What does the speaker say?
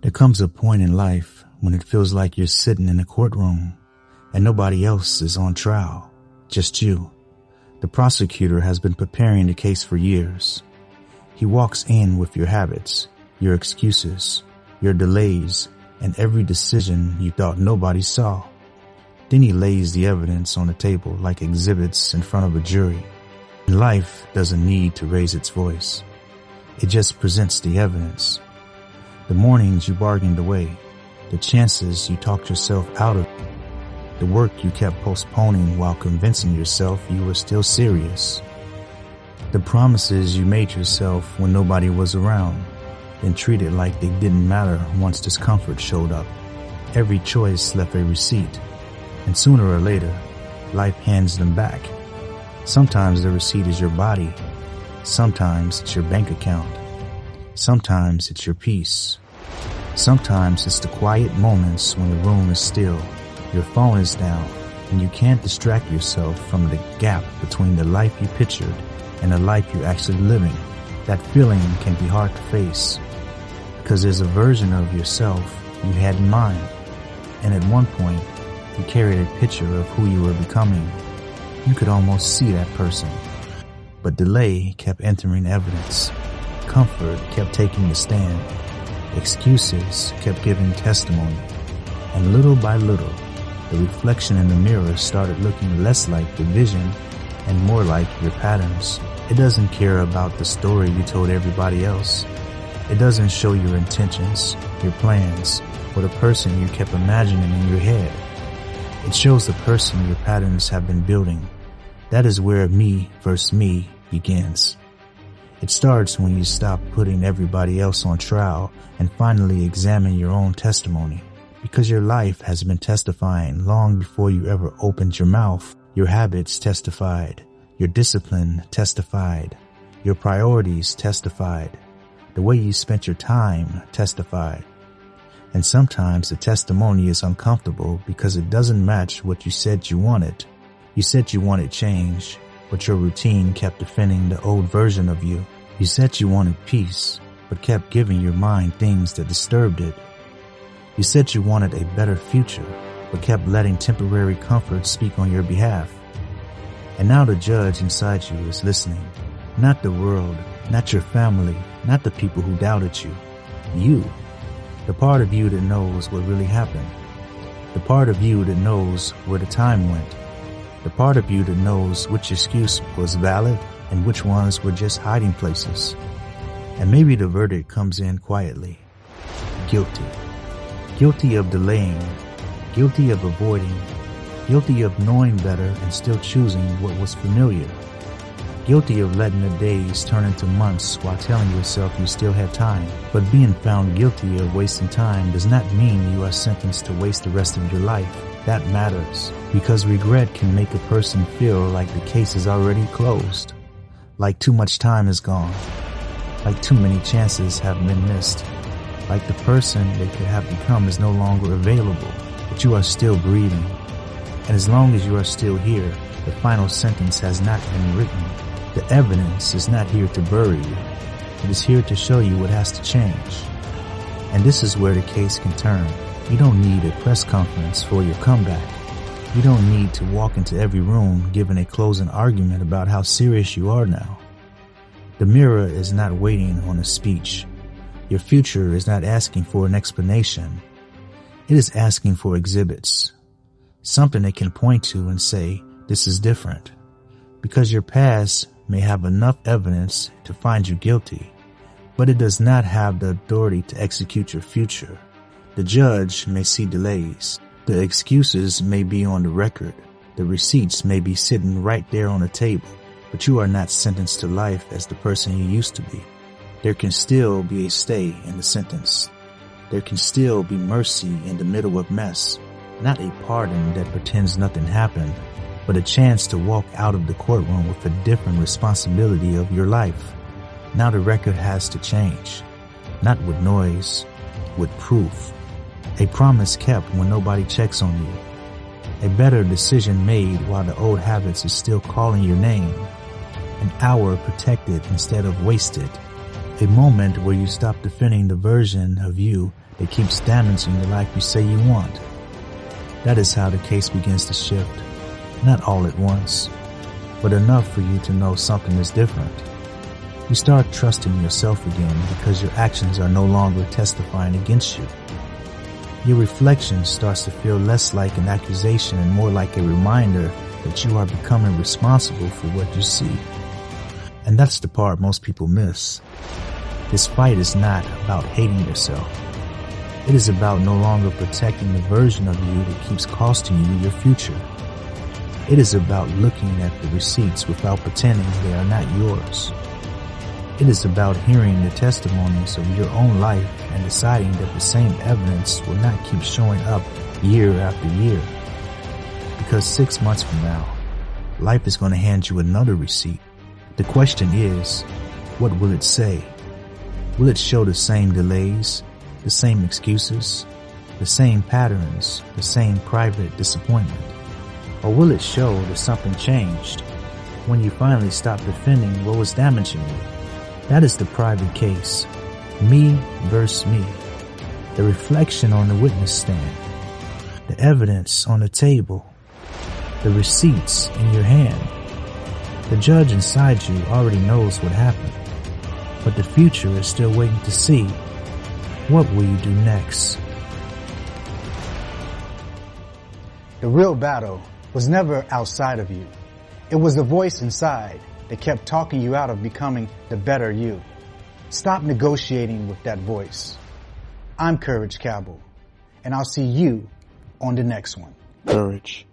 There comes a point in life when it feels like you're sitting in a courtroom and nobody else is on trial, just you. The prosecutor has been preparing the case for years. He walks in with your habits, your excuses, your delays, and every decision you thought nobody saw. Then he lays the evidence on the table like exhibits in front of a jury. And life doesn't need to raise its voice. It just presents the evidence. The mornings you bargained away, the chances you talked yourself out of, the work you kept postponing while convincing yourself you were still serious, the promises you made yourself when nobody was around, then treated like they didn't matter once discomfort showed up. Every choice left a receipt, and sooner or later, life hands them back. Sometimes the receipt is your body, sometimes it's your bank account, sometimes it's your peace. Sometimes it's the quiet moments when the room is still, your phone is down, and you can't distract yourself from the gap between the life you pictured and the life you're actually living. That feeling can be hard to face because there's a version of yourself you had in mind, and at one point you carried a picture of who you were becoming. You could almost see that person, but delay kept entering evidence. Comfort kept taking the stand. Excuses kept giving testimony, and little by little, the reflection in the mirror started looking less like the vision and more like your patterns. It doesn't care about the story you told everybody else. It doesn't show your intentions, your plans, or the person you kept imagining in your head. It shows the person your patterns have been building. That is where me versus me begins. It starts when you stop putting everybody else on trial and finally examine your own testimony. Because your life has been testifying long before you ever opened your mouth. Your habits testified. Your discipline testified. Your priorities testified. The way you spent your time testified. And sometimes the testimony is uncomfortable because it doesn't match what you said you wanted. You said you wanted change, but your routine kept defending the old version of you. You said you wanted peace, but kept giving your mind things that disturbed it. You said you wanted a better future, but kept letting temporary comfort speak on your behalf. And now the judge inside you is listening. Not the world, not your family, not the people who doubted you. You. The part of you that knows what really happened. The part of you that knows where the time went. The part of you that knows which excuse was valid and which ones were just hiding places. And maybe the verdict comes in quietly. Guilty. Guilty of delaying. Guilty of avoiding. Guilty of knowing better and still choosing what was familiar. Guilty of letting the days turn into months while telling yourself you still had time. But being found guilty of wasting time does not mean you are sentenced to waste the rest of your life. That matters, because regret can make a person feel like the case is already closed, like too much time is gone, like too many chances have been missed, like the person they could have become is no longer available, but you are still breathing. And as long as you are still here, the final sentence has not been written. The evidence is not here to bury you. It is here to show you what has to change. And this is where the case can turn. You don't need a press conference for your comeback. You don't need to walk into every room giving a closing argument about how serious you are now. The mirror is not waiting on a speech. Your future is not asking for an explanation. It is asking for exhibits. Something it can point to and say, this is different. Because your past may have enough evidence to find you guilty, but it does not have the authority to execute your future. The judge may see delays. The excuses may be on the record. The receipts may be sitting right there on the table, but you are not sentenced to life as the person you used to be. There can still be a stay in the sentence. There can still be mercy in the middle of mess. Not a pardon that pretends nothing happened, but a chance to walk out of the courtroom with a different responsibility of your life. Now the record has to change. Not with noise, with proof. A promise kept when nobody checks on you. A better decision made while the old habits is still calling your name. An hour protected instead of wasted. A moment where you stop defending the version of you It keeps damaging the life you say you want. That is how the case begins to shift. Not all at once, but enough for you to know something is different. You start trusting yourself again because your actions are no longer testifying against you. Your reflection starts to feel less like an accusation and more like a reminder that you are becoming responsible for what you see. And that's the part most people miss. This fight is not about hating yourself. It is about no longer protecting the version of you that keeps costing you your future. It is about looking at the receipts without pretending they are not yours. It is about hearing the testimonies of your own life and deciding that the same evidence will not keep showing up year after year. Because 6 months from now, life is going to hand you another receipt. The question is, what will it say? Will it show the same delays, the same excuses, the same patterns, the same private disappointment? Or will it show that something changed when you finally stopped defending what was damaging you? That is the private case. Me versus me. The reflection on the witness stand. The evidence on the table. The receipts in your hand. The judge inside you already knows what happened. But the future is still waiting to see. What will you do next? The real battle was never outside of you. It was the voice inside that kept talking you out of becoming the better you. Stop negotiating with that voice. I'm Cabell, and I'll see you on the next one. Courage.